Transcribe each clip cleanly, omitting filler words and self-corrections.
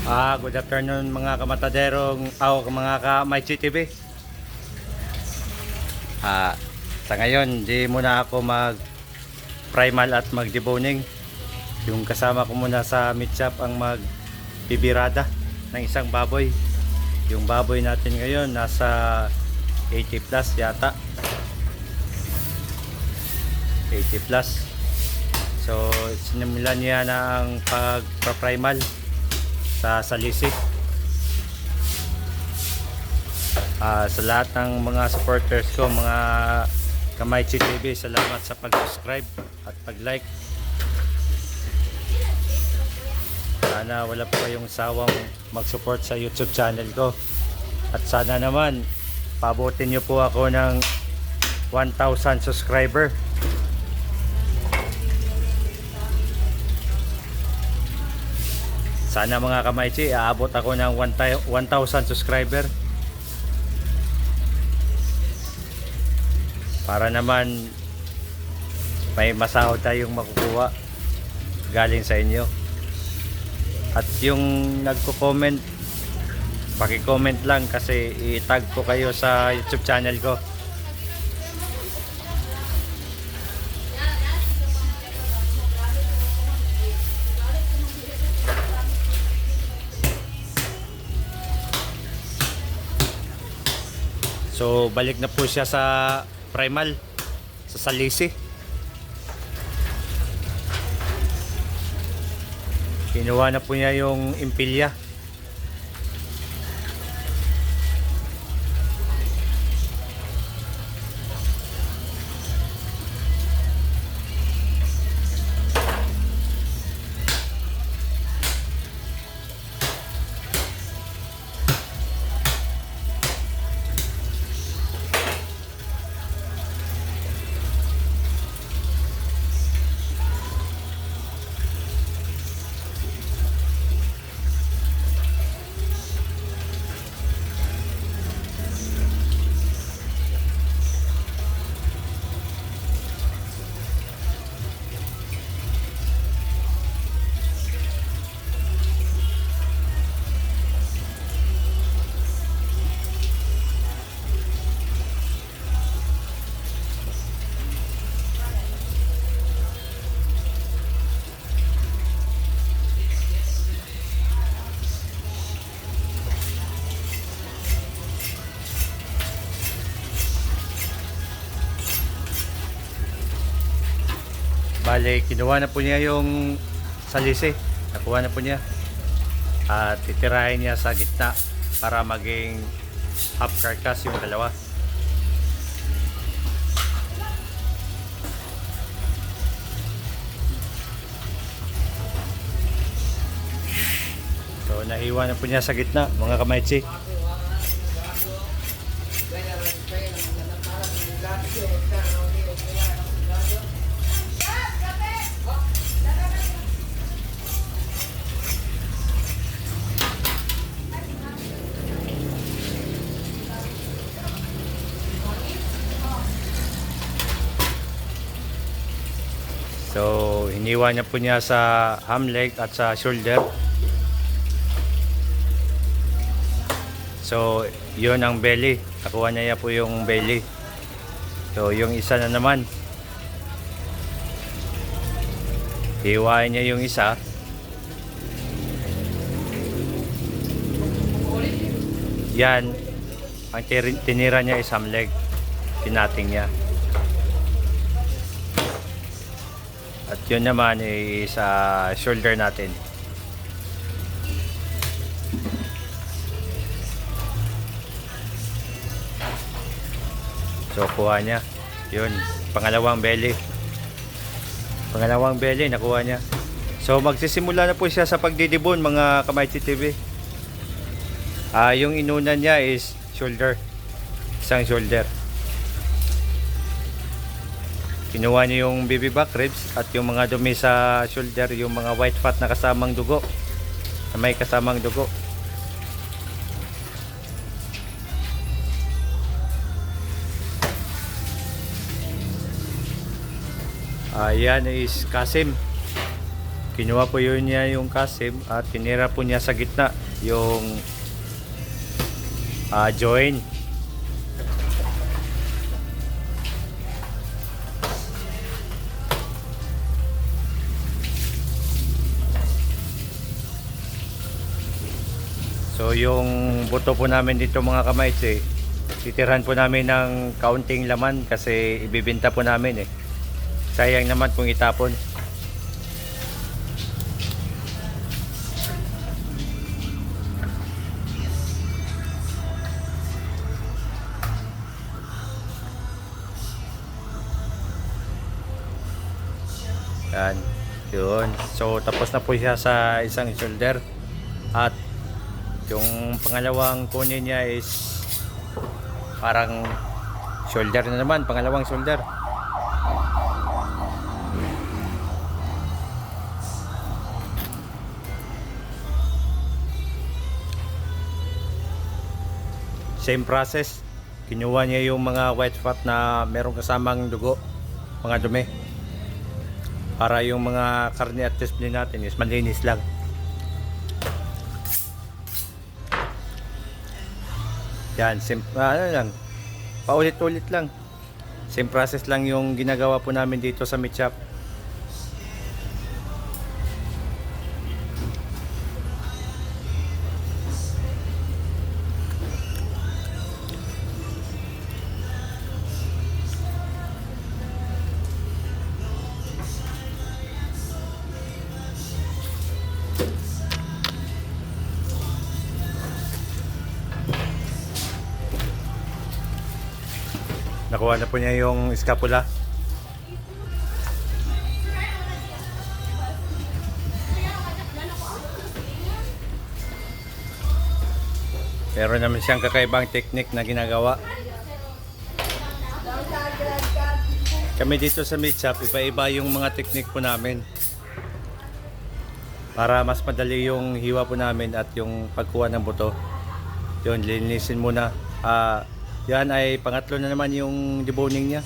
Good afternoon mga kamataderong mga ka-Maichi TV. Sa ngayon, di muna ako mag-primal at mag-deboning. Yung kasama ko muna sa meat shop ang magbibirada ng isang baboy. Yung baboy natin ngayon nasa 80 plus yata. 80 plus. So, sinimulan niya na ang pag-primal sa salisi. Sa lahat ng mga supporters ko, mga ka-Maichi TV, salamat sa pag-subscribe at pag-like. Sana wala pa kayong sawang mag-support sa YouTube channel ko. At sana naman pabutin nyo po ako ng 1,000 subscriber. Sana mga ka-Maichi, aabot ako ng 1,000 subscriber. Para naman may masahod tayong makukuha galing sa inyo. At yung nagko-comment, paki-comment lang kasi i-tag ko kayo sa YouTube channel ko. So balik na po siya sa primal, sa salisi. Kinuha na po niya yung impilya. Bale, kinuha na po niya yung salisi. Nakuha na po niya. At titirahin niya sa gitna para maging half carcass yung dalawa. So, nahiwa na po niya sa gitna, mga ka-Maichi. So, hiniwa niya po niya sa ham leg at sa shoulder. So, yun ang belly. Nakuha niya po yung belly. So, yung isa na naman. Hiwain niya yung isa. Yan. Ang tinira niya is ham leg. Pinating niya. At yun naman ay sa shoulder natin. So kuha niya. Yun, pangalawang belly. Pangalawang belly nakuha niya. So magsisimula na po siya sa pagdidibon, mga ka-Maichi TV. Yung inunan niya is shoulder. Isang shoulder. Kinuha niya yung baby back ribs at yung mga dumi sa shoulder, yung mga white fat na kasamang dugo, na may kasamang dugo. Yan is Kasim. Kinuha po yun niya yung kasim at tinira po niya sa gitna yung join. So yung buto po namin dito mga kamaitsi, titirhan po namin ng kaunting laman kasi ibibenta po namin eh. Sayang naman kung itapon. Yan, yun. So tapos na po siya sa isang shoulder at yung pangalawang kunin niya is parang shoulder na naman, pangalawang shoulder. Same process. Kinuha niya yung mga white spot na merong kasamang dugo, mga dumi, para yung mga karne at display natin is malinis lang. Yan, ano lang, paulit-ulit lang. Same process lang yung ginagawa po namin dito sa meat shop. Nakuha na po niya yung scapula. Meron naman siyang kakaibang technique na ginagawa. Kami dito sa meat shop, iba-iba yung mga technique po namin. Para mas madali yung hiwa po namin at yung pagkuha ng buto. Yun, linisin muna. Yan ay pangatlo na naman yung deboning niya.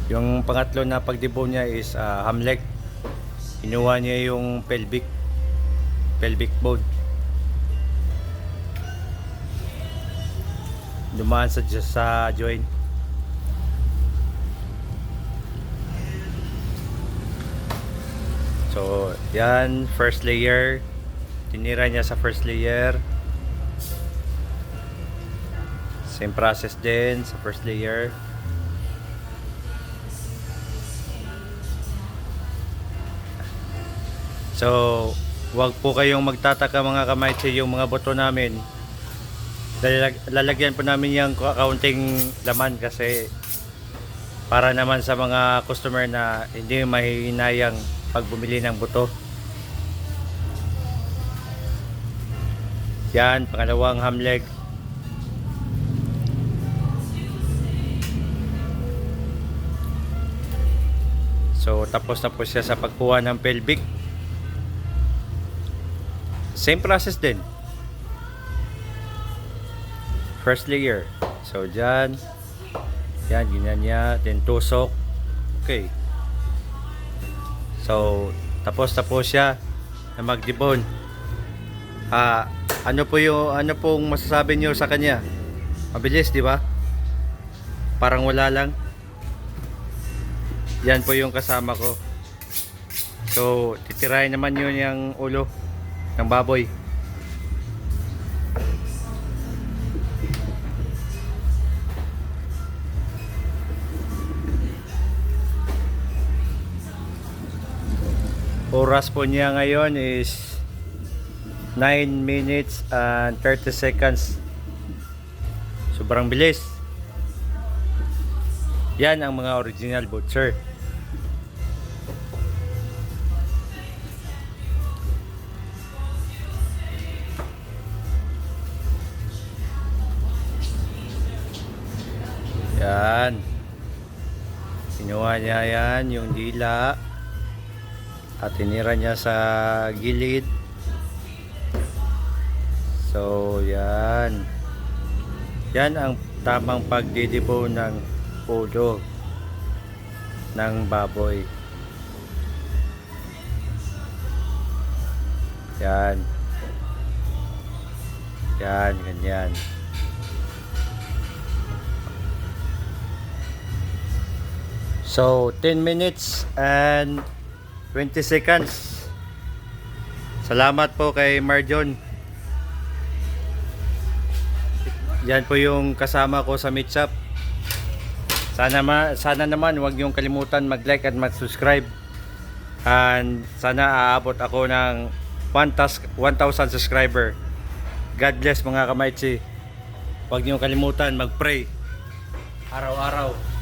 Yung pangatlo na pag-debone niya is ham leg. Kinuha niya yung pelvic bone. Dumaan sa joint. So, yan, first layer. Tinira niya sa first layer. Same process din sa first layer. So, wag po kayong magtataka mga kamaitsi, yung mga buto namin. Lalagyan po namin yung kaunting laman kasi para naman sa mga customer na hindi mahihinayang pag bumili ng buto. Yan, pangalawang ham leg. So tapos na po siya sa pagkuha ng pelvic. Same process din. First layer. So dyan. Yan, ganyan niya. Then tusok. Okay. So tapos na po siya na mag-debone. Ano pong masasabi niyo sa kanya? Mabilis, di ba? Parang wala lang. Yan po yung kasama ko. So titirahin naman yun yung ulo ng baboy. Oras po niya ngayon is 9 minutes and 30 seconds. Sobrang bilis. Yan ang mga original butcher. Yan. Kinuha niya yan yung dila at tinira niya sa gilid. So yan. Yan ang tamang pagdidebone ng ulo ng baboy. Yan. Yan, ganyan. So, 10 minutes and 20 seconds. Salamat po kay Marjon. Yan po yung kasama ko sa meet shop. Sana naman wag niyong kalimutan mag-like at mag-subscribe. And sana aabot ako ng 1,000 subscriber. God bless mga kamaitsi. Huwag niyong kalimutan mag-pray araw-araw.